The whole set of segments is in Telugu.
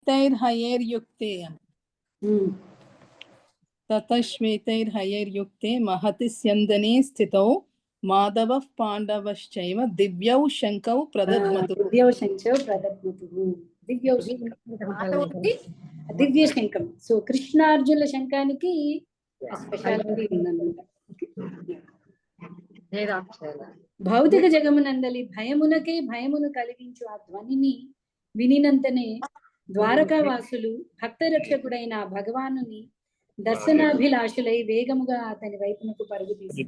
తైర్హయైర్యుక్తే తతశ్వేతైర్హయైర్యుక్తే మహతి స్యందనే స్థితౌ మాధవః పాండవశ్చైవ దివ్యౌ శంఖౌ ప్రదద్మతు. దివ్య శంఖం. సో కృష్ణార్జునుల శంఖానికి స్పెషాలిటీ ఉందన్నమాట. భౌతిక జగమునందలి భయమునకే భయమును కలిగించు ఆ ధ్వనిని వినినంతనే ద్వారకావాసులు భక్త రక్షకుడైన భగవానుని దర్శనాభిలాషులై వేగముగా అతని వైపునకు పరుగు తీసి,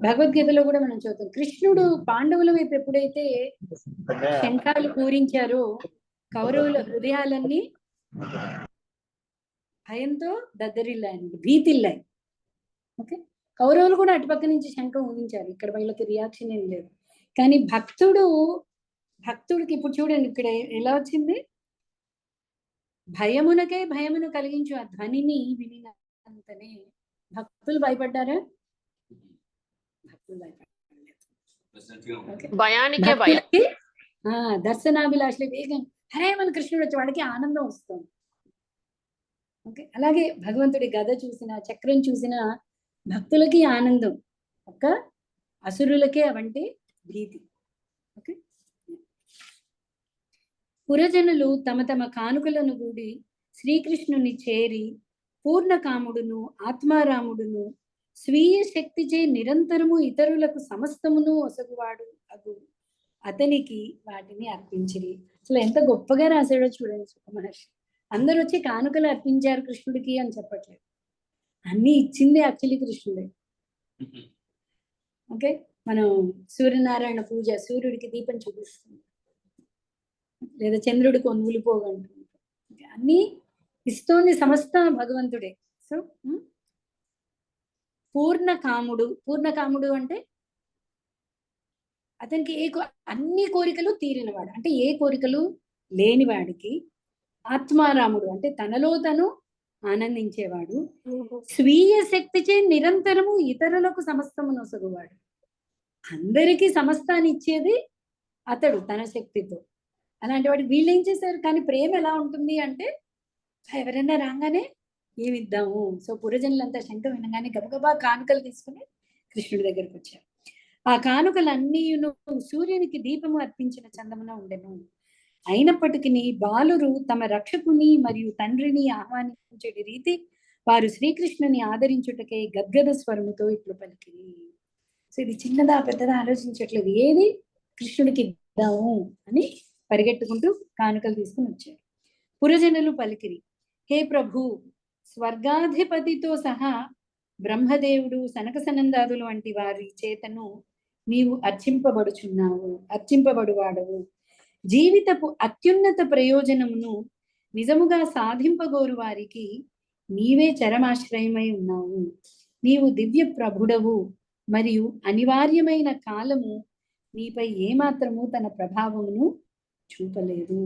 భగవద్గీతలో కూడా మనం చదువుతాం, కృష్ణుడు పాండవుల వైపు ఎప్పుడైతే శంఖాలు పూరించారో కౌరవుల హృదయాలన్నీ భయంతో దద్దరిల్లాయి, భీతిల్లాయి. ఓకే, కౌరవులు కూడా అటుపక్క నుంచి శంఖం ఊహించారు, ఇక్కడ వీళ్ళకి రియాక్షన్ ఏం లేదు. కానీ భక్తుడికి ఇప్పుడు చూడండి ఇక్కడ ఎలా వచ్చింది, భయమునకే భయమును కలిగించు ఆ ధ్వనిని వినినంతనే భక్తులు భయపడ్డారా? భక్తులు భయపడ్డారు. దర్శనాభిలాషులు వేగం హరే మన కృష్ణుడు వచ్చి వాడికి ఆనందం వస్తుంది. ఓకే, అలాగే భగవంతుడి గద చూసిన చక్రం చూసిన భక్తులకి ఆనందం, ఒక్క అసురులకే అవంటే భీతి. ఓకే, పురజనులు తమ తమ కానుకలను కూడి శ్రీకృష్ణుని చేరి పూర్ణకాముడును ఆత్మారాముడును స్వీయ శక్తిచే నిరంతరము ఇతరులకు సమస్తమును ఒసగువాడు అగు అతనికి వాటిని అర్పించిరి. అసలు ఎంత గొప్పగా రాశాడో చూడండి సుఖ మహర్షి. అందరు వచ్చి కానుకలు అర్పించారు కృష్ణుడికి అని చెప్పట్లేదు, అన్ని ఇచ్చింది యాక్చువల్లీ కృష్ణుడే. ఓకే, మనం సూర్యనారాయణ పూజ, సూర్యుడికి దీపం చూపిస్తుంది, లేదా చంద్రుడికి ఒనుగులు పోగంటుంది, అన్ని ఇస్తోంది సమస్త భగవంతుడే. సో పూర్ణకాముడు అంటే అతనికి అన్ని కోరికలు తీరినవాడు, అంటే ఏ కోరికలు లేనివాడికి. ఆత్మారాముడు అంటే తనలో తను ఆనందించేవాడు. స్వీయ శక్తిచే నిరంతరము ఇతరులకు సమస్తము నొసగువాడు, అందరికీ సమస్తాన్ని ఇచ్చేది అతడు తన శక్తితో. అలాంటి వాడు వీళ్ళు ఏం చేశారు, కానీ ప్రేమ ఎలా ఉంటుంది అంటే ఎవరైనా రాగానే ఏమిద్దాము. సో పురజనులంతా శంఖం వినగానే గబగబా కానుకలు తీసుకుని కృష్ణుడి దగ్గరికి వచ్చారు. ఆ కానుకలన్నీ సూర్యునికి దీపము అర్పించిన చందమున ఉండెను. అయినప్పటికీ బాలురు తమ రక్షకుని మరియు తండ్రిని ఆహ్వానించే రీతి వారు శ్రీకృష్ణుని ఆదరించుటకే గద్గద స్వరముతో ఇట్లు పలికిరి. సో ఇది చిన్నదా పెద్దదా ఆలోచించట్లేదు, ఏది కృష్ణుడికి ఇద్దాము అని పరిగెట్టుకుంటూ కానుకలు తీసుకుని వచ్చారు. పురజనులు పలికిరి, హే ప్రభు, స్వర్గాధిపతితో సహా బ్రహ్మదేవుడు సనక సనందాదులు వంటి వారి చేతను నీవు అర్చింపబడువాడవు. జీవితపు అత్యున్నత ప్రయోజనమును నిజముగా సాధింపగోరు వారికి నీవే చరమాశ్రయమై ఉన్నావు. నీవు దివ్య ప్రభుడవు మరియు అనివార్యమైన కాలము నీపై ఏమాత్రము తన ప్రభావమును చూపలేదు.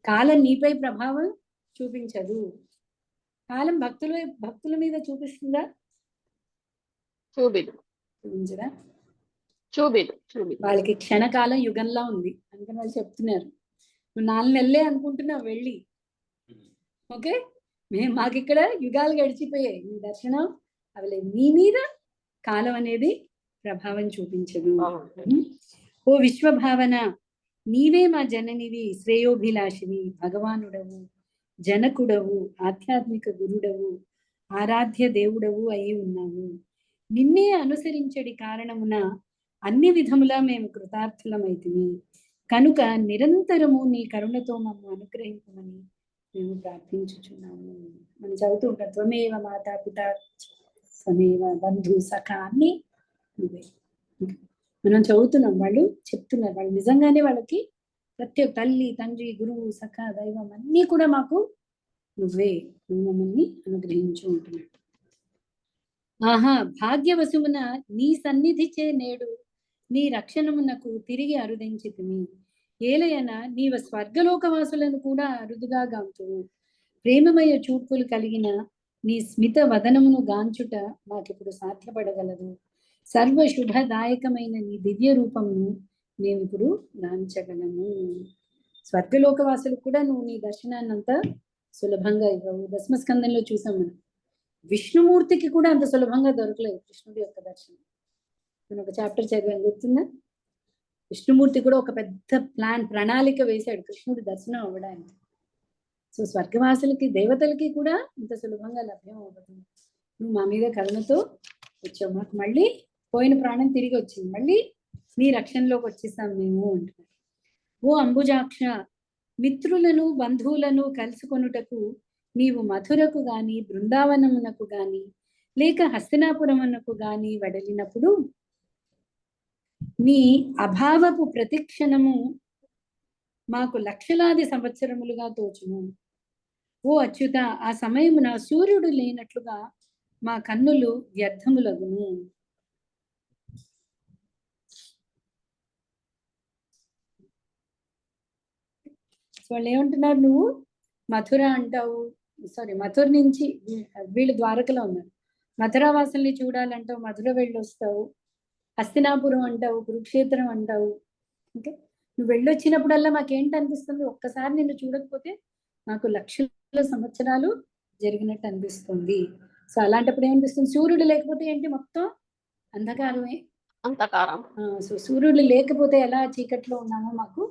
కాలం నీపై ప్రభావం చూపించదు. కాలం భక్తుల మీద చూపిస్తుందా? చూపించదా? వాళ్ళకి క్షణకాలం యుగంలా ఉంది అందుకని వాళ్ళు చెప్తున్నారు, నువ్వు 4 నెలలే అనుకుంటున్నావు వెళ్ళి. ఓకే, మాకు ఇక్కడ యుగాలు గడిచిపోయాయి, నీ దర్శనం అవలేదు. నీ మీద కాలం అనేది ప్రభావం చూపించదు. ఓ విశ్వభావన, నీవే మా జననివి, శ్రేయోభిలాషివి, భగవానుడవు, జనకుడవు, ఆధ్యాత్మిక గురుడవు, ఆరాధ్య దేవుడవు అయి ఉన్నావు. నిన్నే అనుసరించడి కారణమున అన్ని విధములా మేము కృతార్థులమైతిమి. కనుక నిరంతరము నీ కరుణతో మమ్ము అనుగ్రహించమని మేము ప్రార్థించుచున్నాము. మనం చదువుతూ ఉంటాం, త్వమేవ మాతా పిత త్వమేవ బంధు సఖ అన్ని నువ్వే. మనం చదువుతున్నాం, వాళ్ళు చెప్తున్నారు, వాళ్ళు నిజంగానే వాళ్ళకి ప్రతి ఒక్క తల్లి, తండ్రి, గురువు, సఖ, దైవం అన్నీ కూడా మాకు నువ్వే, నువ్వు మమ్మల్ని అనుగ్రహించు ఉంటున్నాడు. ఆహా, భాగ్యవశమున నీ సన్నిధిచే నేడు నీ రక్షణమునకు తిరిగి అరుదించితిమి. ఏలయన నీవ స్వర్గలోకవాసులను కూడా అరుదుగా గాంతువు. ప్రేమమయ చూపులు కలిగిన నీ స్మిత వదనమును గాంచుట మాకిప్పుడు సాధ్యపడగలదు. సర్వశుభదాయకమైన నీ దివ్య రూపమును మేమిప్పుడు గాంచగలము. స్వర్గలోకవాసులకు కూడా నువ్వు నీ దర్శనాన్ని అంత సులభంగా ఇవ్వవు. దశమస్కందంలో చూసాం మనం, విష్ణుమూర్తికి కూడా అంత సులభంగా దొరకలేదు కృష్ణుడి యొక్క దర్శనం. నేను ఒక చాప్టర్ చదివాను, గుర్తుందా? విష్ణుమూర్తి కూడా ఒక పెద్ద ప్రణాళిక వేశాడు కృష్ణుడి దర్శనం అవ్వడానికి. సో స్వర్గవాసులకి దేవతలకి కూడా ఇంత సులభంగా లభ్యం అవుతుంది. నువ్వు మా మీద కరుణతో వచ్చావు, మాకు మళ్ళీ పోయిన ప్రాణం తిరిగి వచ్చింది, మళ్ళీ నీ రక్షణలోకి వచ్చేసాం మేము అంటున్నారు. ఓ అంబుజాక్ష, మిత్రులను బంధువులను కలుసుకొనుటకు నీవు మధురకు గాని బృందావనమునకు గాని లేక హస్తినాపురమునకు గాని వెడలినప్పుడు నీ అభావపు ప్రతిక్షణము మాకు లక్షలాది సంవత్సరములుగా తోచును. ఓ అచ్యుత, ఆ సమయమున సూర్యుడు లేనట్లుగా మా కన్నులు వ్యర్థములగును. సో వాళ్ళు ఏమంటున్నారు, నువ్వు మథుర అంటావు, మథుర నుంచి వీళ్ళు ద్వారకలో ఉన్నారు, మథురావాసుల్ని చూడాలంటావు, మధుర వెళ్ళి వస్తావు, హస్తినాపురం అంటావు, కురుక్షేత్రం అంటావు. ఓకే, నువ్వు వెళ్ళొచ్చినప్పుడల్లా మాకేంటి అనిపిస్తుంది, ఒక్కసారి నిన్ను చూడకపోతే నాకు లక్షల సంవత్సరాలు జరిగినట్టు అనిపిస్తుంది. సో అలాంటప్పుడు ఏమనిపిస్తుంది, సూర్యుడు లేకపోతే ఏంటి, మొత్తం అంధకారమే, అంతకారం. సో సూర్యుడు లేకపోతే ఎలా చీకట్లో ఉన్నామో మాకు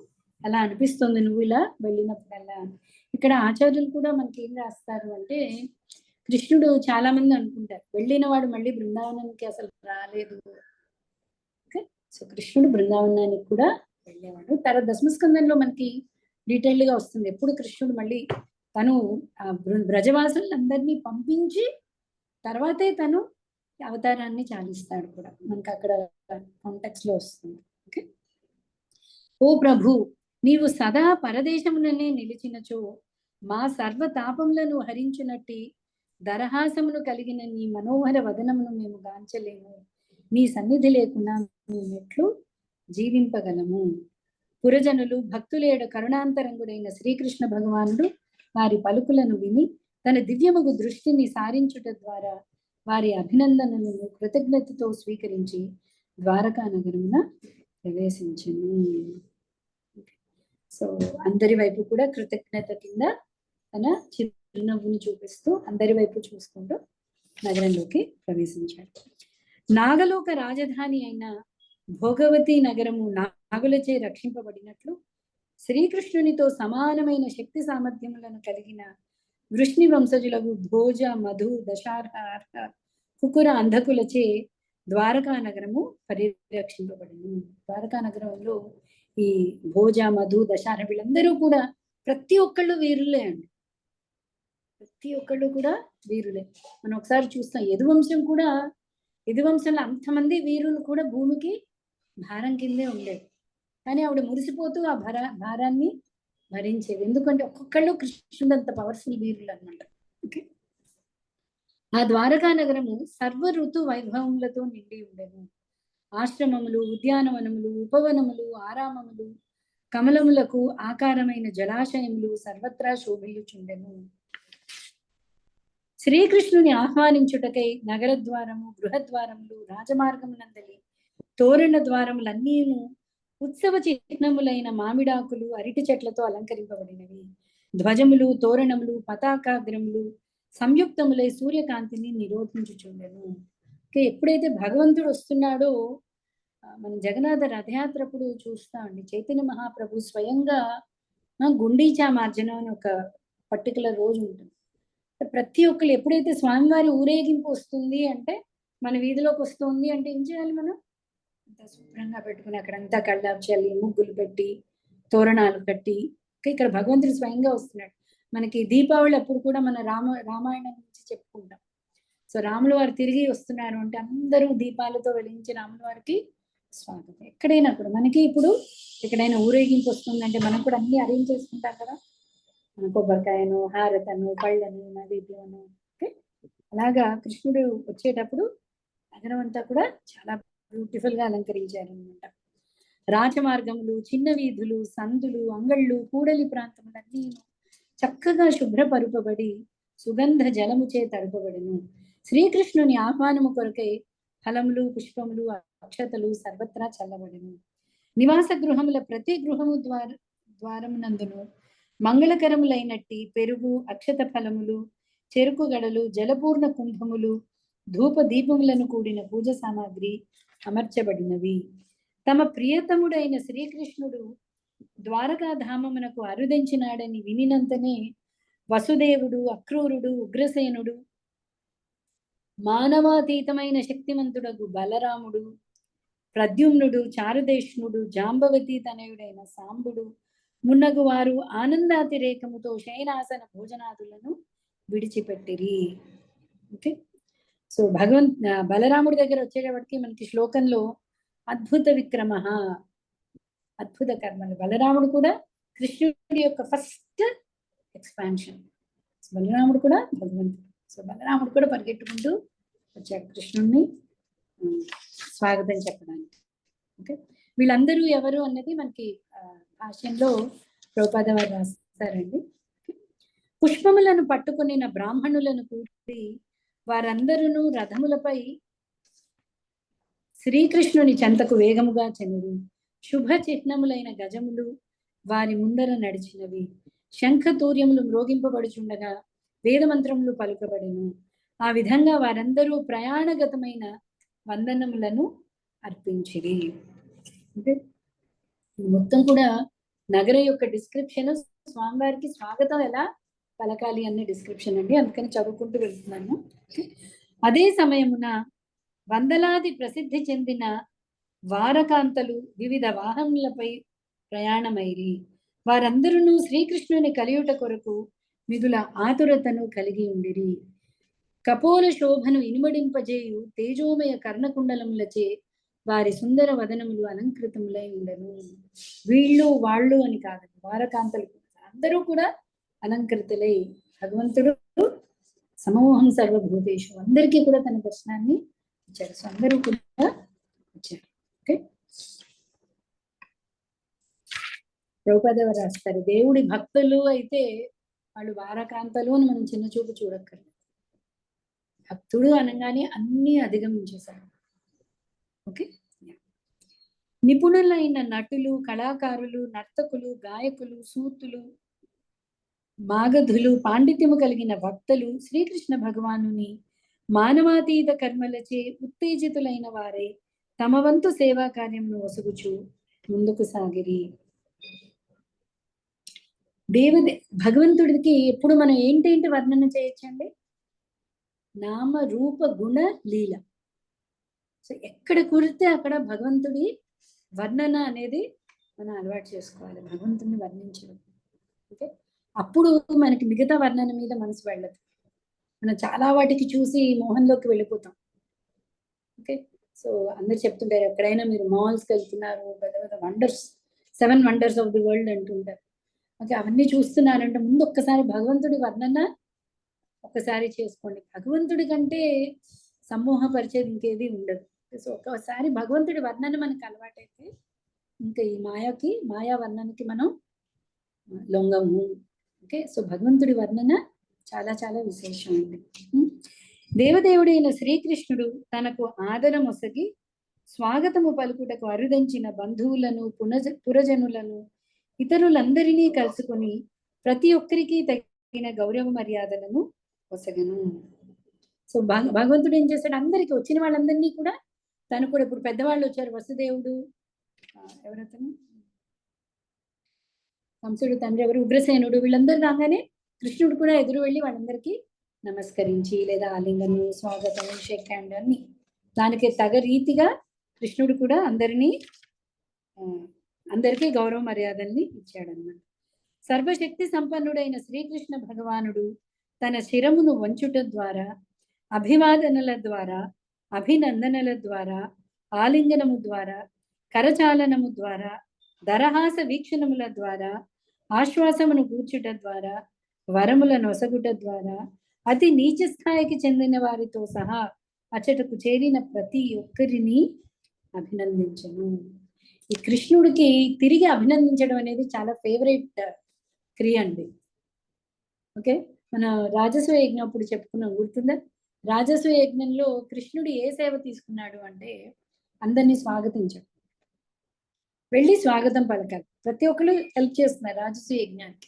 అలా అనిపిస్తుంది నువ్వు ఇలా వెళ్ళినప్పుడల్లా. ఇక్కడ ఆచార్యులు కూడా మనకి ఏం రాస్తారు అంటే, కృష్ణుడు చాలా మంది అనుకుంటారు వెళ్ళిన వాడు మళ్ళీ బృందావనానికి అసలు రాలేదు. ఓకే, సో కృష్ణుడు బృందావనానికి కూడా వెళ్ళేవాడు. తర్వాత దశమస్కందంలో మనకి డీటెయిల్డ్ గా వస్తుంది ఎప్పుడు కృష్ణుడు మళ్ళీ తను బ్రజవాసులందరినీ పంపించి తర్వాతే తను అవతారాన్ని చాలిస్తాడు కూడా, మనకి అక్కడ కాంటెక్స్ట్ లో వస్తుంది. ఓకే, ఓ ప్రభు, నీవు సదా పరదేశముననే నిలిచినచో మా సర్వతాపములను హరించునట్టి దరహాసమును కలిగిన నీ మనోహర వదనమును మేము గాంచలేము. నీ సన్నిధి లేకుండా మేమెట్లు జీవింపగలము. పురజనులు భక్తులేడు కరుణాంతరంగుడైన శ్రీకృష్ణ భగవానుడు వారి పలుకులను విని తన దివ్యముగు దృష్టిని సారించుట ద్వారా వారి అభినందనలను కృతజ్ఞతతో స్వీకరించి ద్వారకా నగరమున ప్రవేశించను. సో అందరి వైపు కూడా కృతజ్ఞత కింద తన చిరునవ్వుని చూపిస్తూ అందరి వైపు చూసుకుంటూ నగరంలోకి ప్రవేశించాడు. నాగలోక రాజధాని అయిన భోగవతి నగరము నాగులచే రక్షింపబడినట్లు శ్రీకృష్ణునితో సమానమైన శక్తి సామర్థ్యములను కలిగిన వృష్ణి వంశజులకు భోజ, మధు, దశార్హ, కుకుర అంధకులచే ద్వారకా నగరము పరిరక్షింపబడింది. ద్వారకా నగరంలో ఈ భోజ, మధు, దశార్హ వీళ్ళందరూ కూడా ప్రతి ఒక్కళ్ళు వీరులే అండి, ప్రతి ఒక్కళ్ళు కూడా వీరులే. మనం ఒకసారి చూస్తాం యదువంశం కూడా, యదువంశంలో అంతమంది వీరులు కూడా భూమికి భారం కిందే ఉండేది, కానీ ఆవిడ మురిసిపోతూ ఆ భారాన్ని భరించేది. ఎందుకంటే ఒక్కొక్కళ్ళు కృష్ణుడు అంత పవర్ఫుల్ వీరులు అనమాట. ఓకే, ఆ ద్వారకా నగరము సర్వ ఋతు వైభవములతో నిండి ఉండెను. ఆశ్రమములు, ఉద్యానవనములు, ఉపవనములు, ఆరామములు, కమలములకు ఆకారమైన జలాశయములు సర్వత్రా శోభిల్లుచుండెను. శ్రీకృష్ణుని ఆహ్వానించుటకై నగర ద్వారము, గృహద్వారములు, రాజమార్గములందలి తోరణ ద్వారములన్నీను ఉత్సవ చిహ్నములైన మామిడాకులు, అరటి చెట్లతో అలంకరింపబడినవి. ధ్వజములు, తోరణములు, పతాకాగ్రములు సంయుక్తములై సూర్యకాంతిని నిరోధించుచుండెను. ఎప్పుడైతే భగవంతుడు వస్తున్నాడో, మన జగన్నాథ రథయాత్రప్పుడు చూస్తామండి, చైతన్య మహాప్రభు స్వయంగా గుండీచా మార్జనం అని ఒక పర్టికులర్ రోజు ఉంటుంది. ప్రతి ఒక్కరు ఎప్పుడైతే స్వామివారి ఊరేగింపు వస్తుంది అంటే, మన వీధిలోకి వస్తుంది అంటే ఏం చేయాలి, మనం అంతా శుభ్రంగా పెట్టుకుని అక్కడంతా కళ్ళాపు చల్లి ముగ్గులు పెట్టి తోరణాలు కట్టి, ఇక్కడ భగవంతుడు స్వయంగా వస్తున్నాడు. మనకి దీపావళి అప్పుడు కూడా మన రామాయణం నుంచి చెప్పుకుంటాం. సో రాముల వారు తిరిగి వస్తున్నారు అంటే అందరూ దీపాలతో వెలిగించి రాముల వారికి స్వాగతం. ఎక్కడైనా కూడా మనకి ఇప్పుడు ఎక్కడైనా ఊరేగింపు వస్తుందంటే మనం కూడా అన్ని అరేంజ్ చేసుకుంటాం కదా, కొబ్బరికాయను, హారతను, పళ్ళను, నైవేద్యము. ఓకే, అలాగా కృష్ణుడు వచ్చేటప్పుడు నగరం అంతా కూడా చాలా బ్యూటిఫుల్ గా అలంకరించారనమాట. రాజమార్గములు, చిన్న వీధులు, సందులు, అంగళ్ళు, కూడలి ప్రాంతములన్నీ చక్కగా శుభ్రపరుపబడి సుగంధ జలముచే తడుపబడిను. శ్రీకృష్ణుని ఆహ్వానము కొరకై ఫలములు, పుష్పములు, అక్షతలు సర్వత్రా చల్లబడిను. నివాస గృహముల ప్రతి గృహము ద్వారమునందును మంగళకరములైనట్టి పెరుగు, అక్షత ఫలములు, చెరుకు గడలు, జలపూర్ణ కుంభములు, ధూప దీపములను కూడిన పూజ సామాగ్రి అమర్చబడినవి. తమ ప్రియతముడైన శ్రీకృష్ణుడు ద్వారకాధామమునకు అరుదించినాడని వినినంతనే వసుదేవుడు, అక్రూరుడు, ఉగ్రసేనుడు, మానవాతీతమైన శక్తిమంతుడగు బలరాముడు, ప్రద్యుమ్నుడు, చారుదేష్ణుడు, జాంబవతి తనయుడైన సాంబుడు మున్నగు వారు ఆనందాతిరేకముతో శయనాసన భోజనాదులను విడిచిపెట్టిరి. ఓకే, సో బలరాముడి దగ్గర వచ్చేటప్పటికి మనకి శ్లోకంలో అద్భుత విక్రమ, అద్భుత కర్మలు. బలరాముడు కూడా కృష్ణుడి యొక్క ఫస్ట్ ఎక్స్పాన్షన్. బలరాముడు కూడా భగవంతుడు. సో బలరాముడు కూడా పరిగెట్టుకుంటూ వచ్చాడు కృష్ణుడిని స్వాగతం చెప్పడానికి. ఓకే, వీళ్ళందరూ ఎవరు అన్నది మనకి భాష్యంలో ప్రభుపాద వారు రాస్తారండి. పుష్పములను పట్టుకుని బ్రాహ్మణులను కూడి వారందరూ రథములపై శ్రీకృష్ణుని చెంతకు వేగముగా చెనురు. శుభ చిహ్నములైన గజములు వారి ముందర నడిచినవి. శంఖతూర్యములు మ్రోగింపబడుచుండగా వేదమంత్రములు పలుకబడిను. ఆ విధంగా వారందరూ ప్రయాణగతమైన వందనములను అర్పించిరి. అంటే మొత్తం కూడా నగర యొక్క డిస్క్రిప్షన్, స్వామివారికి స్వాగతం ఎలా పలకాలి అనే డిస్క్రిప్షన్ అండి. అందుకని చదువుకుంటూ వెళ్తున్నాను. అదే సమయమున వందలాది ప్రసిద్ధి చెందిన వారకాంతలు వివిధ వాహనములపై ప్రయాణమైరి. వారందరూ శ్రీకృష్ణుని కలియుట కొరకు మిగుల ఆతురతను కలిగి ఉండిరి. కపోల శోభను ఇనుమడింపజేయు తేజోమయ కర్ణకుండలములచే వారి సుందర వదనములు అలంకృతములై ఉండను. వీళ్ళు వాళ్ళు అని కాదు, వారకాంతలు అందరూ కూడా అలంకృతులై భగవంతుడు సమూహం సర్వభూతేషు అందరికీ కూడా తన దర్శనాన్ని ఇచ్చాడు. సో అందరూ కూడా వచ్చారు. ఓకే, ప్రభుపాద వారు రాస్తారు, దేవుడి భక్తులు అయితే వాళ్ళు వారకాంతలు అని మనం చిన్న చూపు చూడక్కర్లేదు. భక్తుడు అనగానే అన్ని అధిగమించేశారు. ఓకే, నిపుణులైన నటులు, కళాకారులు, నర్తకులు, గాయకులు, సూతులు, మాగధులు, పాండిత్యము కలిగిన వక్తలు శ్రీకృష్ణ భగవానుని మానవాతీత కర్మలచే ఉత్తేజితులైన వారే తమ వంతు సేవా కార్యమును వసుగుచు ముందుకు సాగిరి. భగవంతుడికి ఎప్పుడు మనం ఏంటేంటి వర్ణన చేయొచ్చండి? నామ రూప గుణ లీల. సో ఎక్కడ కురితే అక్కడ భగవంతుడి వర్ణన అనేది మనం అలవాటు చేసుకోవాలి, భగవంతుడిని వర్ణించడం. ఓకే, అప్పుడు మనకి మిగతా వర్ణన మీద మనసు వెళ్ళదు. మనం చాలా వాటికి చూసి మోహంలోకి వెళ్ళిపోతాం. ఓకే, సో అందరు చెప్తుంటారు, ఎక్కడైనా మీరు మాల్స్కి వెళ్తున్నారు, పెద్ద పెద్ద wonders, 7 wonders of the world అంటుంటారు. ఓకే, అవన్నీ చూస్తున్నారంటే ముందు ఒక్కసారి భగవంతుడి వర్ణన ఒక్కసారి చేసుకోండి. భగవంతుడి కంటే సమూహపరిచేది ఇంకేది ఉండదు. సో ఒక్కసారి భగవంతుడి వర్ణన మనకు అలవాటైతే ఇంకా ఈ మాయా వర్ణనకి మనం లొంగము. ఓకే, సో భగవంతుడి వర్ణన చాలా చాలా విశేషమైంది. దేవదేవుడైన శ్రీకృష్ణుడు తనకు ఆదరమొసగి స్వాగతము పలుకుటకు అరుదించిన బంధువులను, పురజనులను, ఇతరులందరినీ కలుసుకొని ప్రతి ఒక్కరికి తగిన గౌరవ మర్యాదలను ఒసగను. సో భగవంతుడు ఏం చేశాడు? అందరికి వచ్చిన వాళ్ళందరినీ కూడా తను కూడా, ఇప్పుడు పెద్దవాళ్ళు వచ్చారు, వసుదేవుడు, ఎవరతను కంసుడు తండ్రి ఎవరు, ఉగ్రసేనుడు, వీళ్ళందరూ రాగానే కృష్ణుడు కూడా ఎదురు వెళ్ళి వాళ్ళందరికీ నమస్కరించి లేదా ఆలింగనం, స్వాగతం, షేక్ హ్యాండ్ అన్ని దానికి తగ రీతిగా కృష్ణుడు కూడా అందరికీ గౌరవ మర్యాదల్ని ఇచ్చాడన్నమాట. సర్వశక్తి సంపన్నుడైన శ్రీకృష్ణ భగవానుడు తన శిరమును వంచుట ద్వారా, అభివాదనల ద్వారా, అభినందనల ద్వారా, ఆలింగనము ద్వారా, కరచాలనము ద్వారా, దరహాస వీక్షణముల ద్వారా, ఆశ్వాసమును కూర్చుట ద్వారా, వరముల నొసగుట ద్వారా, అతి నీచ స్థాయికి చెందిన వారితో సహా అచ్చటకు చేరిన ప్రతి ఒక్కరిని అభినందించను. ఈ కృష్ణుడికి తిరిగి అభినందించడం అనేది చాలా ఫేవరెట్ క్రియ అండి. ఓకే, మన రాజస్వ యజ్ఞం అప్పుడు చెప్పుకున్నాం, గుర్తుందా? రాజస్వ యజ్ఞంలో కృష్ణుడు ఏ సేవ తీసుకున్నాడు అంటే అందరినీ స్వాగతించాడు. వెళ్ళి స్వాగతం పలకాలి. ప్రతి ఒక్కరు హెల్ప్ చేస్తున్నారు రాజసూయ యజ్ఞానికి.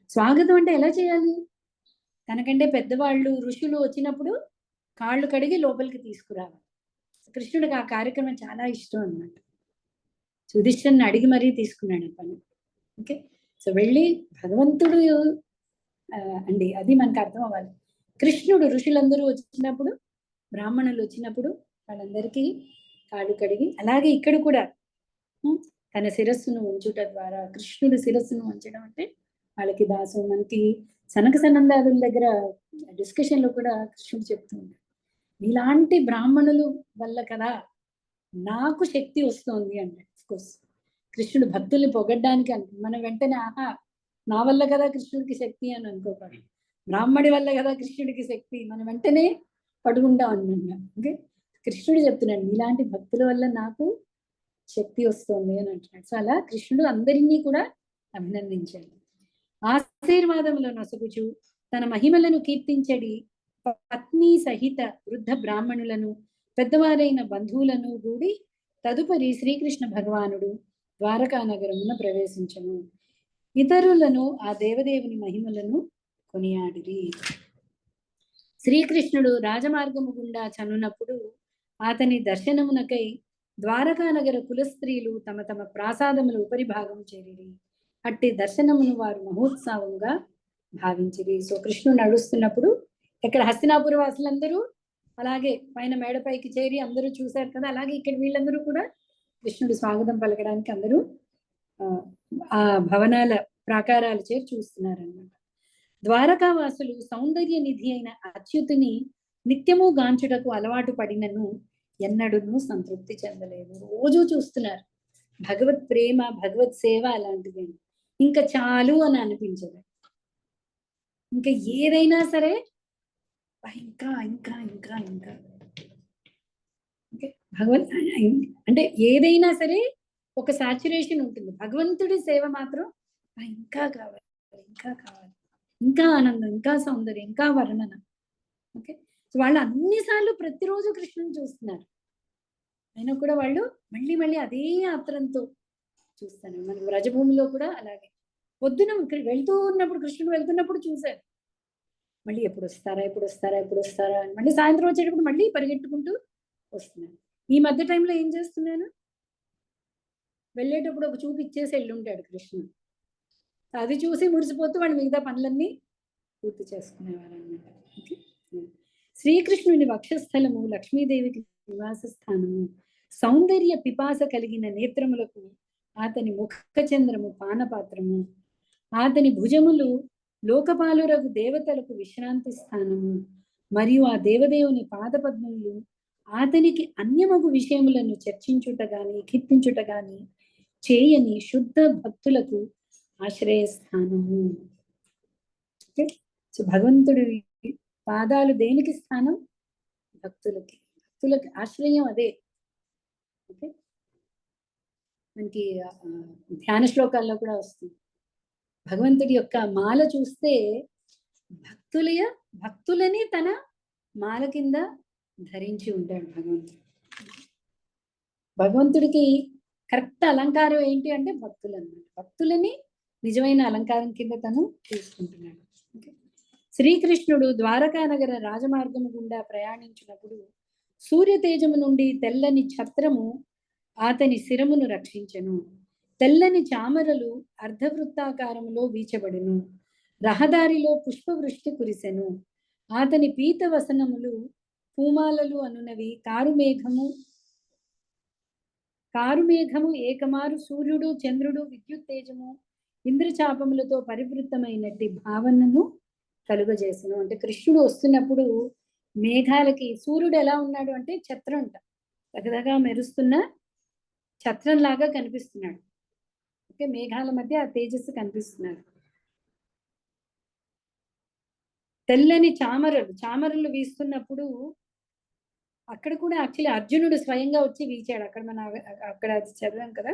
స్వాగతం అంటే ఎలా చేయాలి? తనకంటే పెద్దవాళ్ళు ఋషులు వచ్చినప్పుడు కాళ్ళు కడిగి లోపలికి తీసుకురావాలి. కృష్ణుడికి ఆ కార్యక్రమం చాలా ఇష్టం అన్నమాట. యుధిష్ఠిరుని అడిగి మరీ తీసుకున్నాడు ఆ పని. ఓకే, సో వెళ్ళి భగవంతుడు అండి, అది మనకు అర్థం అవ్వాలి. కృష్ణుడు ఋషులందరూ వచ్చినప్పుడు, బ్రాహ్మణులు వచ్చినప్పుడు వాళ్ళందరికీ కాళ్ళు కడిగి, అలాగే ఇక్కడ కూడా తన శిరస్సును ఉంచుట ద్వారా, కృష్ణుడు శిరస్సును ఉంచడం అంటే వాళ్ళకి దాసం. మనకి సనక సనందాదుల దగ్గర డిస్కషన్ లో కూడా కృష్ణుడు చెప్తూ ఉన్నాడు, ఇలాంటి బ్రాహ్మణులు వల్ల కదా నాకు శక్తి వస్తుంది అంటే. కోర్స్ కృష్ణుడు భక్తుల్ని పొగడ్డానికి అంటే మనం వెంటనే ఆహా నా వల్ల కదా కృష్ణుడికి శక్తి అని అనుకోకూడదు. బ్రాహ్మడి వల్ల కదా కృష్ణుడికి శక్తి, మనం వెంటనే పడుకుంటాం అన్నమాట. ఓకే, కృష్ణుడు చెప్తున్నాడు ఇలాంటి భక్తుల వల్ల నాకు శక్తి వస్తుంది అని అంటున్నాడు. సో అలా కృష్ణుడు అందరినీ కూడా అభినందించాడు. ఆశీర్వాదములను నొసగుచు తన మహిమలను కీర్తించడి పత్ని సహిత వృద్ధ బ్రాహ్మణులను పెద్దవారైన బంధువులను కూడి తదుపరి శ్రీకృష్ణ భగవానుడు ద్వారకా నగరమున ప్రవేశించను. ఇతరులను ఆ దేవదేవుని మహిమలను కొనియాడిరి. శ్రీకృష్ణుడు రాజమార్గము గుండా చనున్నప్పుడు అతని దర్శనమునకై ద్వారకా నగర కులస్త్రీలు తమ తమ ప్రాసాదముల ఉపరి భాగం చేరిరి. అట్టి దర్శనమును వారు మహోత్సవంగా భావించిరి. సో కృష్ణుడు నడుస్తున్నప్పుడు ఇక్కడ హస్తినాపుర వాసులందరూ అలాగే పైన మేడపైకి చేరి అందరూ చూశారు కదా, అలాగే ఇక్కడ వీళ్ళందరూ కూడా కృష్ణుడు స్వాగతం పలకడానికి అందరూ ఆ భవనాల ప్రాకారాలు చేరి చూస్తున్నారు అన్నమాట. ద్వారకావాసులు సౌందర్య నిధి అయిన అచ్యుతుని నిత్యము గాంచుటకు అలవాటు పడినను ఎన్నడూను సంతృప్తి చెందలేదు. రోజు చూస్తున్నారు. భగవత్ ప్రేమ, భగవత్ సేవ అలాంటిది. ఇంకా చాలు అని అనిపించదు. ఇంకా ఏదైనా సరే ఇంకా ఇంకా ఇంకా ఇంకా ఓకే, భగవంత్ అంటే ఏదైనా సరే ఒక సాచురేషన్ ఉంటుంది. భగవంతుడి సేవ మాత్రం ఇంకా కావాలి, ఇంకా కావాలి, ఇంకా ఆనందం, ఇంకా సౌందర్యం, ఇంకా వర్ణన. ఓకే, సో వాళ్ళు అన్నిసార్లు ప్రతిరోజు కృష్ణుని చూస్తున్నారు, అయినా కూడా వాళ్ళు మళ్ళీ మళ్ళీ అదే ఆత్రంతో చూస్తాను. మన వ్రజభూమిలో కూడా అలాగే పొద్దున వెళ్తూ ఉన్నప్పుడు, కృష్ణుడు వెళ్తున్నప్పుడు చూశారు, మళ్ళీ ఎప్పుడు వస్తారా ఎప్పుడు వస్తారా ఎప్పుడు వస్తారా అని మళ్ళీ సాయంత్రం వచ్చేటప్పుడు మళ్ళీ పరిగెట్టుకుంటూ వస్తున్నాను. ఈ మధ్య టైంలో ఏం చేస్తున్నాను, వెళ్ళేటప్పుడు ఒక చూపు ఇచ్చేసి వెళ్ళుంటాడు కృష్ణుడు. అది చూసి మురిసిపోతూ వాళ్ళు మిగతా పనులన్నీ పూర్తి చేసుకునేవారు అన్నమాట. శ్రీకృష్ణుని వక్షస్థలము లక్ష్మీదేవికి నివాస స్థానము. సౌందర్య పిపాస కలిగిన నేత్రములకు అతని ముఖచంద్రము పానపాత్రము. అతని భుజములు లోకపాలురగు దేవతలకు విశ్రాంతి స్థానము. మరియు ఆ దేవదేవుని పాదపద్మములు అతనికి అన్యమగు విషయములను చర్చించుట గాని కీర్తించుట గాని చేయని శుద్ధ భక్తులకు ఆశ్రయస్థానము. సో భగవంతుడి పాదాలు దేనికి స్థానం? భక్తులకి. భక్తులకి ఆశ్రయం అదే. ఓకే, మనకి ధ్యాన శ్లోకాల్లో కూడా వస్తుంది. భగవంతుడి యొక్క మాల చూస్తే భక్తులని తన మాల కింద ధరించి ఉంటాడు భగవంతుడు. భగవంతుడికి కరెక్ట్ అలంకారం ఏంటి అంటే భక్తులు అన్నమాట. భక్తులని నిజమైన అలంకారం కింద తను తీసుకుంటున్నాడు. శ్రీకృష్ణుడు ద్వారకా నగర రాజమార్గము గుండా ప్రయాణించినప్పుడు సూర్య తేజము నుండి తెల్లని ఛత్రము అతని శిరమును రక్షించెను. తెల్లని చామరలు అర్ధవృత్తాకారములో వీచబడును. రహదారిలో పుష్పవృష్టి కురిసెను. అతని పీత వసనములు పూమాలలు అనునవి కారుమేఘము ఏకమారు సూర్యుడు చంద్రుడు విద్యుత్ తేజము ఇంద్రచాపములతో పరివృత్తమైనట్టి భావనను కలుగజేసను. అంటే కృష్ణుడు వస్తున్నప్పుడు మేఘాలకి, సూర్యుడు ఎలా ఉన్నాడు అంటే ఛత్రం అంట, దగ్గరగా మెరుస్తున్న ఛత్రం లాగా కనిపిస్తున్నాడు. ఓకే, మేఘాల మధ్య ఆ తేజస్సు కనిపిస్తున్నాడు. తెల్లని చామరలు వీస్తున్నప్పుడు అక్కడ కూడా యాక్చువల్లీ అర్జునుడు స్వయంగా వచ్చి వీచాడు. అక్కడ చదివాం కదా,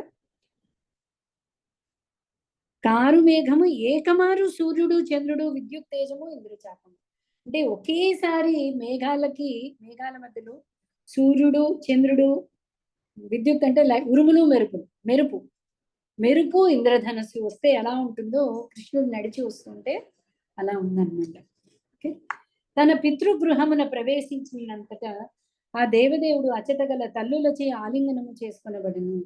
కారు మేఘము ఏకమారు సూర్యుడు చంద్రుడు విద్యుత్ తేజము ఇంద్రచాపము. అంటే ఒకేసారి మేఘాల మధ్యలో సూర్యుడు చంద్రుడు, విద్యుత్ అంటే ఉరుములు మెరుపు, మెరుపు ఇంద్రధనస్సు వస్తే ఎలా ఉంటుందో కృష్ణుడు నడిచి వస్తుంటే అలా ఉందన్నమాట. ఓకే, తన పితృగృహమున ప్రవేశించినంతటా ఆ దేవదేవుడు అచటగల తల్లులచే ఆలింగనము చేసుకొనబడును.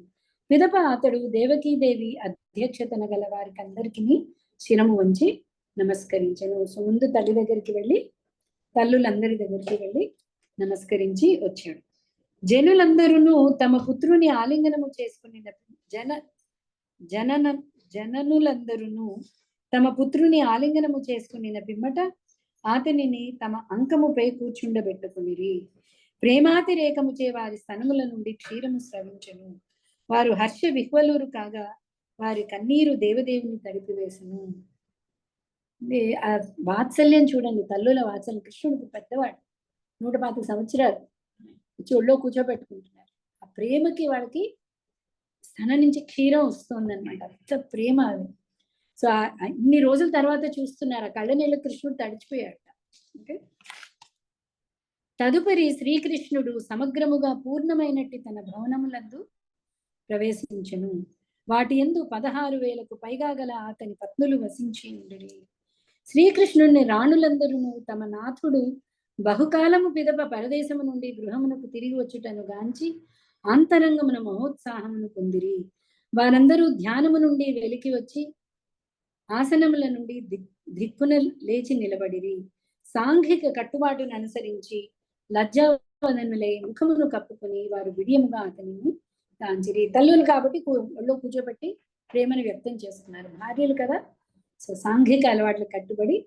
పిదప అతడు దేవకీదేవి అధ్యక్షతన గల వారికి అందరికీ శిరము వంచి నమస్కరించను. సో ముందు తల్లి దగ్గరికి వెళ్ళి తల్లులందరి దగ్గరికి వెళ్ళి నమస్కరించి వచ్చాడు. జనులందరూ తమ పుత్రుని ఆలింగనము చేసుకుని జననులందరూ తమ పుత్రుని ఆలింగనము చేసుకుని పిమ్మట అతనిని తమ అంకముపై కూర్చుండబెట్టుకునిరి. ప్రేమాతిరేకముచే వారి స్తనముల నుండి క్షీరము స్రవించును. వారు హర్ష విహ్వలురు కాగా వారి కన్నీరు దేవదేవుని తడిపివేసును. ఆ వాత్సల్యం చూడండి, తల్లుల వాత్సల్యం. కృష్ణుడికి పెద్దవాడు, 125 సంవత్సరాలు ఒళ్ళో కూర్చోబెట్టుకుంటున్నారు. ఆ ప్రేమకి వాళ్ళకి స్తన నుంచి క్షీరం వస్తుంది అనమాట. అంత ప్రేమ అది. సో ఇన్ని రోజుల తర్వాత చూస్తున్నారు, ఆ కళ్ళ నీళ్ళ కృష్ణుడు తడిచిపోయాడు. ఓకే, తదుపరి శ్రీకృష్ణుడు సమగ్రముగా పూర్ణమైనట్టి తన భవనములందు ప్రవేశించెను. వాటి యందు 16,000కు పైగా గల అతని పత్నులు వసించి ఉండిరి. శ్రీకృష్ణుడిని రాణులందరూ తమ నాథుడు బహుకాలము పిదప పరదేశము నుండి గృహమునకు తిరిగి వచ్చుటను గాంచి అంతరంగమున మహోత్సాహమును పొందిరి. వారందరూ ధ్యానము నుండి వెలికి వచ్చి ఆసనముల నుండి దిక్కున లేచి నిలబడిరి. సాంఘిక కట్టుబాటును అనుసరించి లజ్జావదనులై ముఖమును కప్పుకొని వారు విడియముగా అతనిని కాంచిరి. తల్లులు కాబట్టి ఒళ్ళో కూర్చోబెట్టి ప్రేమను వ్యక్తం చేస్తున్నారు. భార్యలు కదా, సో సాంఘిక అలవాట్లు కట్టుబడి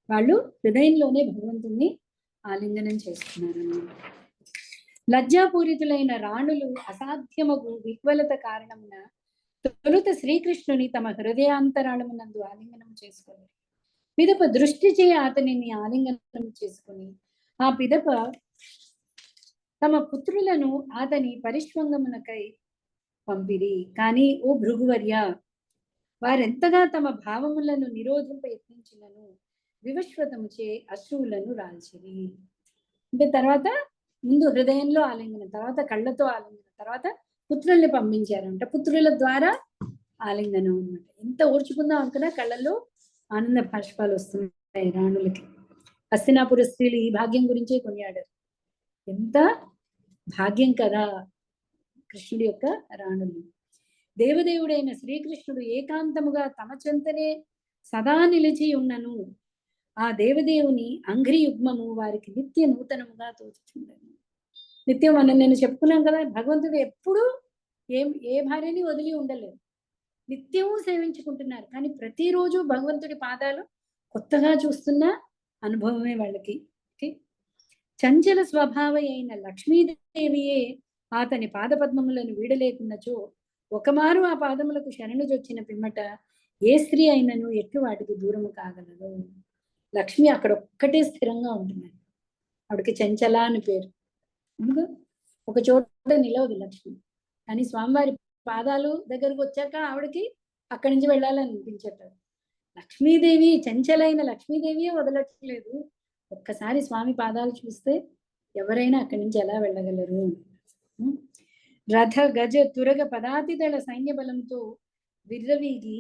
వాళ్ళు హృదయంలోనే భగవంతుణ్ణి ఆలింగనం చేస్తున్నారు. లజ్జాపూరితులైన రాణులు అసాధ్యమగు విహ్వలత కారణమున తొలుత శ్రీకృష్ణుని తమ హృదయాంతరాళమునందు ఆలింగనం చేసుకొని పిదప దృష్టి చే అతనిని ఆలింగనం చేసుకుని ఆ పిదప తమ పుత్రులను అతని పరిష్వంగమునకై పంపిరి. కానీ ఓ భృగువర్య, వారెంతగా తమ భావములను నిరోధింప యత్నించినను వివశ్వతముచే అశ్రువులను రాల్చిరి. అంటే తర్వాత ముందు హృదయంలో ఆలింగనం, తర్వాత కళ్ళతో ఆలింగనం, తర్వాత పుత్రుల్ని పంపించారంట. పుత్రుల ద్వారా ఆలింగనం అనమాట. ఎంత ఓర్చుకుందాం అనుకున్నా కళ్ళల్లో ఆనంద భాష్పాలు వస్తున్నాయి రాణులకి. హస్తినాపుర స్త్రీలు ఈ భాగ్యం గురించే కొనియాడారు. ఎంత భాగ్యం కదా కృష్ణుడి యొక్క రాణులు. దేవదేవుడైన శ్రీకృష్ణుడు ఏకాంతముగా తమ చెంతనే సదా నిలిచి ఉన్నను ఆ దేవదేవుని అంఘ్రి యుగ్మము వారికి నిత్య నూతనముగా తోచుచుండను. నిత్యం నేను చెప్పుకున్నాం కదా, భగవంతుడు ఎప్పుడు ఏ భార్యని వదిలి ఉండలేదు, నిత్యము సేవించుకుంటున్నారు. కానీ ప్రతిరోజు భగవంతుడి పాదాలు కొత్తగా చూస్తున్న అనుభవమే వాళ్ళకి. చంచల స్వభావ అయిన లక్ష్మీదేవియే అతని పాదపద్మములను వీడలేకున్నచో ఒకమారు ఆ పాదములకు శరణుజొచ్చిన పిమ్మట ఏ స్త్రీ అయినను ఎట్లు వాటికి దూరము కాగలదు. లక్ష్మి అక్కడ ఒక్కటే స్థిరంగా ఉంటుంది. ఆవిడకి చంచల అని పేరు. ఒక చోట నిలవదు లక్ష్మి. కానీ స్వామివారి పాదాలు దగ్గరకు వచ్చాక ఆవిడకి అక్కడి నుంచి వెళ్ళాలని అనిపించట్లేదు. లక్ష్మీదేవి, చంచలైన లక్ష్మీదేవియే వదలట్లేదు. ఒక్కసారి స్వామి పాదాలు చూస్తే ఎవరైనా అక్కడి నుంచి ఎలా వెళ్ళగలరు. రథ గజ తురగ పదాతిదళ సైన్య బలంతో విర్రవీగి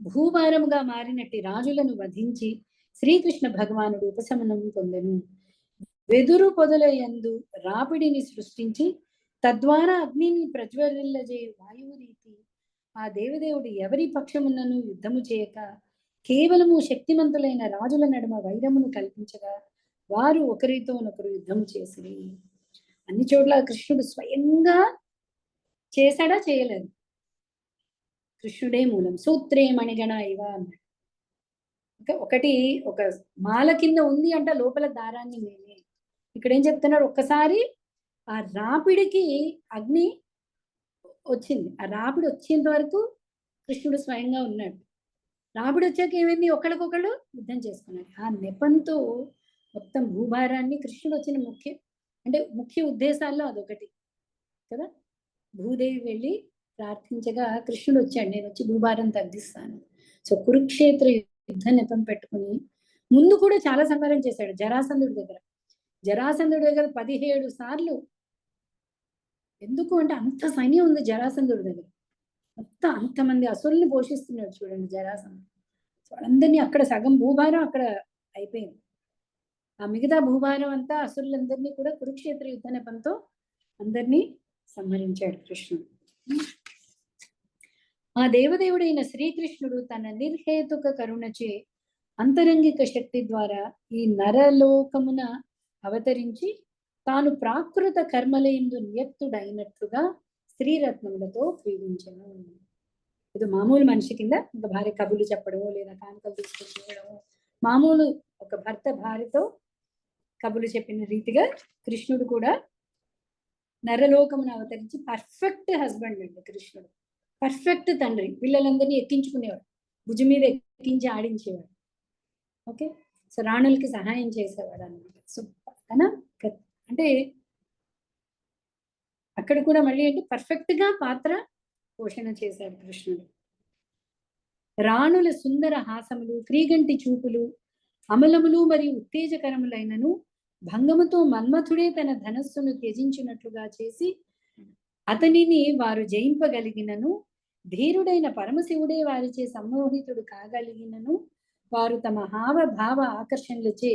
భూభారముగా మారినట్టి రాజులను వధించి శ్రీకృష్ణ భగవానుడు ఉపశమనం పొందెను. వెదురు పొదల యందు రాపిడిని సృష్టించి తద్వారా అగ్నిని ప్రజ్వరిల్లజేయు వాయువు రీతి ఆ దేవదేవుడు ఎవరి పక్షమున్నను యుద్ధము చేయక కేవలము శక్తిమంతులైన రాజుల నడుమ వైరమును కల్పించగా వారు ఒకరితోనొకరు యుద్ధము చేసిరి. అన్ని చోట్ల కృష్ణుడు స్వయంగా చేశాడా, చేయలేదు? కృష్ణుడే మూలం. సూత్రే మణిగణ ఇవ అన్నాడు. ఒకటి ఒక మాల కింద ఉంది అంటే లోపల దారాన్ని నేనే. ఇక్కడ ఏం చెప్తున్నాడు, ఒక్కసారి ఆ రాపిడికి అగ్ని వచ్చింది. ఆ రాపిడి వచ్చేంత వరకు కృష్ణుడు స్వయంగా ఉన్నాడు. రాపిడి వచ్చాక ఏమైంది, ఒకళ్ళకొకళ్ళు యుద్ధం చేసుకున్నారు. ఆ నెపంతో మొత్తం భూభారాన్ని కృష్ణుడు వచ్చిన ముఖ్య ఉద్దేశాల్లో అదొకటి కదా. భూదేవి వెళ్ళి ప్రార్థించగా కృష్ణుడు వచ్చాడు, నేను వచ్చి భూభారం తగ్గిస్తాను. సో కురుక్షేత్ర యుద్ధ నెపం పెట్టుకుని ముందు కూడా చాలా సంహారం చేశాడు జరాసంధుడి దగ్గర. జరాసంధుడి దగ్గర 17 సార్లు. ఎందుకు అంటే అంత సైన్యం ఉంది జరాసంధుడి దగ్గర. మొత్తం అంతమంది అసురుల్ని పోషిస్తున్నాడు చూడండి జరాసంధుడు. వాళ్ళందరినీ అక్కడ సగం భూభారం అక్కడ అయిపోయింది. ఆ మిగతా భూభారం అంతా అసురులందరినీ కూడా కురుక్షేత్ర యుద్ధ నెపంతో అందరినీ సంహరించాడు కృష్ణుడు. ఆ దేవదేవుడైన శ్రీకృష్ణుడు తన నిర్హేతుక కరుణచే అంతరంగిక శక్తి ద్వారా ఈ నరలోకమున అవతరించి తాను ప్రాకృత కర్మలయందు నియక్తుడైనట్లుగా స్త్రీరత్నములతో క్రీడించను. ఇది మామూలు మనిషి కింద ఇంకా భార్య కబులు చెప్పడము లేదా కానుకలు తీసుకొచ్చేయడము, మామూలు ఒక భర్త భార్యతో కబులు చెప్పిన రీతిగా కృష్ణుడు కూడా నరలోకమును అవతరించి పర్ఫెక్ట్ హస్బెండ్ అండి కృష్ణుడు. పర్ఫెక్ట్ తండ్రి. పిల్లలందరినీ ఎక్కించుకునేవాడు, భుజం మీద ఎక్కించి ఆడించేవాడు. ఓకే, సో రాణులకి సహాయం చేసేవాడు అన్నమాట. సో కదా అంటే అక్కడ కూడా మళ్ళీ అంటే పర్ఫెక్ట్ గా పాత్ర పోషణ చేశాడు కృష్ణుడు. రాణుల సుందర హాసములు, క్రీగంటి చూపులు అమలములు మరియు ఉత్తేజకరములైనను భంగముతో మన్మథుడే తన ధనస్సును త్యజించినట్లుగా చేసి అతనిని వారు జయింపగలిగినను, ధీరుడైన పరమశివుడే వారిచే సమ్మోహితుడు కాగలిగినను వారు తమ హావ భావ ఆకర్షణలచే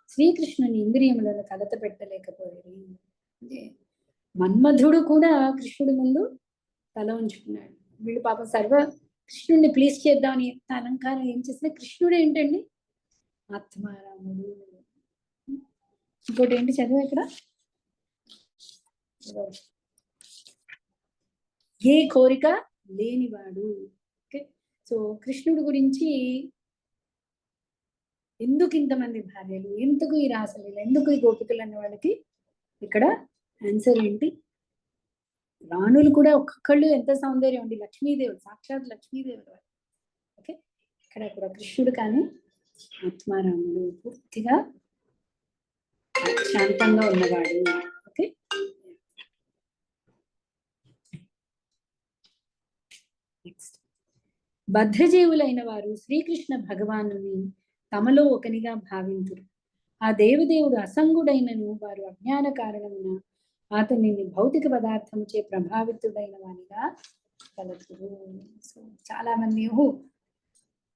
శ్రీకృష్ణుని ఇంద్రియములను కలత పెట్టలేకపోయారు. అంటే మన్మధుడు కూడా కృష్ణుడి ముందు తల ఉంచుకున్నాడు. వీళ్ళు పాపం సర్వ కృష్ణుడిని ప్లీజ్ చేద్దామని ఎంత అలంకారం ఏం చేసినా కృష్ణుడు ఏంటండి ఆత్మారాముడు. ఇంకోటి ఏంటి చదువు ఇక్కడ, ఏ కోరిక లేనివాడు. ఓకే, సో కృష్ణుడి గురించి ఎందుకు ఇంతమంది భార్యలు, ఎందుకు ఈ రాసలీల, ఎందుకు ఈ గోపికలు అనే వాళ్ళకి ఇక్కడ ఆన్సర్ ఏంటి, రాణులు కూడా ఒక్కొక్కళ్ళు ఎంత సౌందర్యం ఉంది, లక్ష్మీదేవుడు, సాక్షాత్ లక్ష్మీదేవుడు వారు. ఓకే, ఇక్కడ కూడా కృష్ణుడు కానీ ఆత్మారాముడు, పూర్తిగా శాంతంగా ఉన్నవాడు. ఓకే, నెక్స్ట్, బద్ధజీవులైన వారు శ్రీకృష్ణ భగవానుని తమలో ఒకనిగా భావింతురు. ఆ దేవదేవుడు అసంగుడైనను వారు అజ్ఞాన కారణమున అతనిని భౌతిక పదార్థముచే ప్రభావితుడైన వానిగా కలుగుతురు. సో చాలా మంది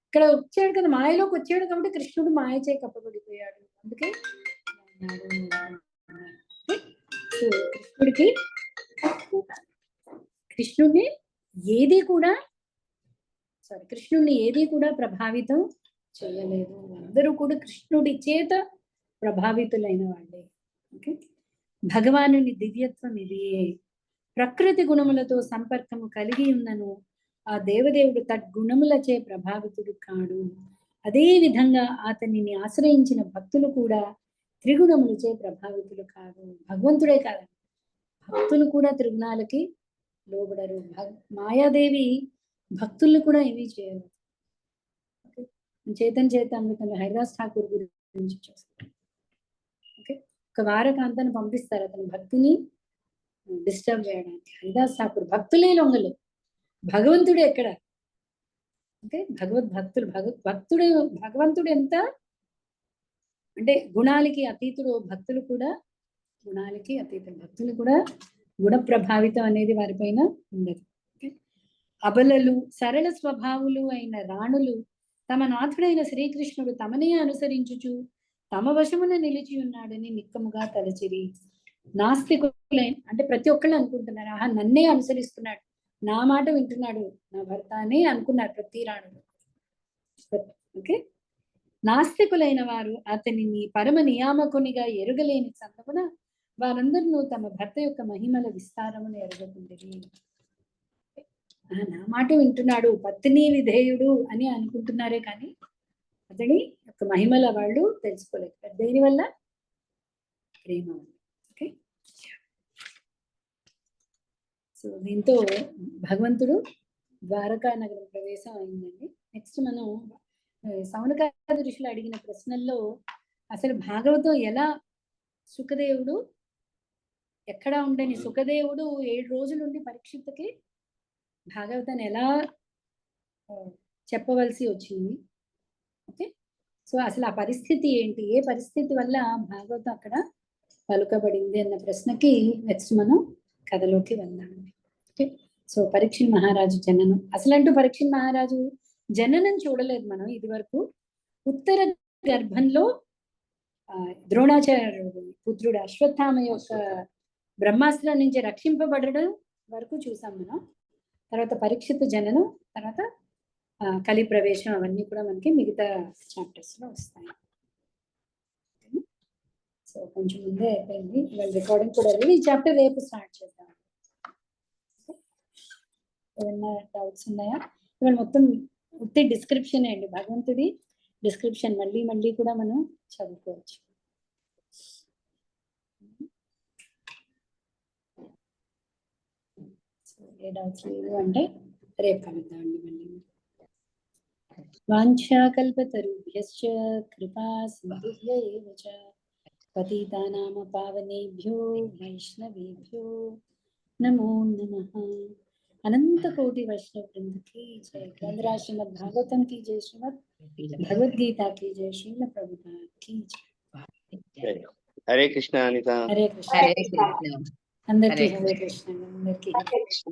ఇక్కడ వచ్చాడు కదా, మాయలోకి వచ్చాడు కాబట్టి కృష్ణుడు మాయచే కప్పబడిపోయాడు. అందుకే సో కృష్ణుడిని ఏది కూడా ప్రభావితం చేయలేదు. అందరూ కూడా కృష్ణుడి చేత ప్రభావితులైన వాళ్ళే. ఓకే, భగవానుని దివ్యత్వం ఇదియే. ప్రకృతి గుణములతో సంపర్కము కలిగి ఉన్నను ఆ దేవదేవుడు తద్గుణములచే ప్రభావితుడు కాడు. అదే విధంగా అతనిని ఆశ్రయించిన భక్తులు కూడా త్రిగుణములచే ప్రభావితులు కాదు. భగవంతుడే కాదండి, భక్తులు కూడా త్రిగుణాలకి లోబడరు. మాయాదేవి భక్తుల్ని కూడా ఏమీ చేయలేదు. చేతన్ హరిదాస్ ఠాకూర్ గురించి చూస్తారు. ఓకే, ఒక వారకాంతాన్ని పంపిస్తారు అతని భక్తిని డిస్టర్బ్ చేయడానికి. హరిదాస్ ఠాకూర్ భక్తులే లొంగలు, భగవంతుడు ఎక్కడ? ఓకే, భగవంతుడు ఎంత అంటే గుణాలకి అతీతుడు. భక్తులు కూడా గుణాలకి అతీతుడు. భక్తులు కూడా గుణ ప్రభావితం అనేది వారిపైన ఉండదు. అబలలు సరళ స్వభావులు అయిన రాణులు తమ నాథుడైన శ్రీకృష్ణుడు తమనే అనుసరించుచు తమ వశమున నిలిచి ఉన్నాడని నిక్కముగా తలచిరి. నాస్తికులైన అంటే ప్రతి ఒక్కళ్ళు అనుకుంటున్నారు, ఆహా నన్నే అనుసరిస్తున్నాడు, నా మాట వింటున్నాడు నా భర్త అని అనుకున్నారు ప్రతి రాణులు. ఓకే, నాస్తికులైన వారు అతనిని పరమ నియామకునిగా ఎరుగలేని సందమున వారందరూ తమ భర్త యొక్క మహిమల విస్తారమును ఎరగకుండిరి. నా మాట వింటున్నాడు, పత్ని విధేయుడు అని అనుకుంటున్నారే కానీ అతని యొక్క మహిమల వాళ్ళు తెలుసుకోలేదు. దేని వల్ల? ప్రేమ. ఓకే, సో దీంతో భగవంతుడు ద్వారకా నగరం ప్రవేశం అయిందండి. నెక్స్ట్ మనం సౌనకాది ఋషులు అడిగిన ప్రశ్నల్లో అసలు భాగవతం ఎలా, సుఖదేవుడు ఎక్కడ ఉండని సుఖదేవుడు 7 రోజులుండి పరీక్షిత్తుకి భాగవతాన్ని ఎలా చెప్పవలసి వచ్చింది. ఓకే, సో అసలు ఆ పరిస్థితి ఏంటి, ఏ పరిస్థితి వల్ల భాగవతం అక్కడ పలుకబడింది అన్న ప్రశ్నకి నెక్స్ట్ మనం కథలోకి వెళ్దామండి. ఓకే, సో పరీక్షిత్ మహారాజు జననం, అసలంటూ పరీక్షిత్ మహారాజు జననం చూడలేదు మనం ఇది వరకు. ఉత్తర గర్భంలో ద్రోణాచార్యుడు పుత్రుడు అశ్వత్థామ యొక్క బ్రహ్మాస్త్రం నుంచి రక్షింపబడడం వరకు చూసాం మనం. తర్వాత పరీక్షిత్ జననం, తర్వాత కలి ప్రవేశం, అవన్నీ కూడా మనకి మిగతా చాప్టర్స్ లో వస్తాయి. సో కొంచెం ముందే అయిపోయింది, ఇవాళ రికార్డింగ్ కూడా లేదు. ఈ చాప్టర్ రేపు స్టార్ట్ చేద్దాం. ఏమన్నా డౌట్స్ ఉన్నాయా? ఇవాళ మొత్తం ఉత్తి డిస్క్రిప్షన్ అండి, భగవంతుడి డిస్క్రిప్షన్ మళ్ళీ మళ్ళీ కూడా మనం చదువుకోవచ్చు. ఏ డౌట్స్ లేదు అంటే రేపు కలుద్దామండి మళ్ళీ. వాంఛాకల్పతరుభ్యశ్చ కృపా సింధుభ్య ఏవ చ పతితానాం పావనేభ్యో వైష్ణవేభ్యో నమో నమః. अनंत कोटि वैष्णव वृंद की जय। ग्रंथराज श्रीमद् भागवतम की जय, श्रीमद् भगवद गीता की जय, श्रील प्रभुपाद की जय। हरे कृष्णा अनिता। हरे कृष्ण। हरे कृष्ण। अंदर की हरे हरे कृष्ण, अंदर की हरे कृष्ण।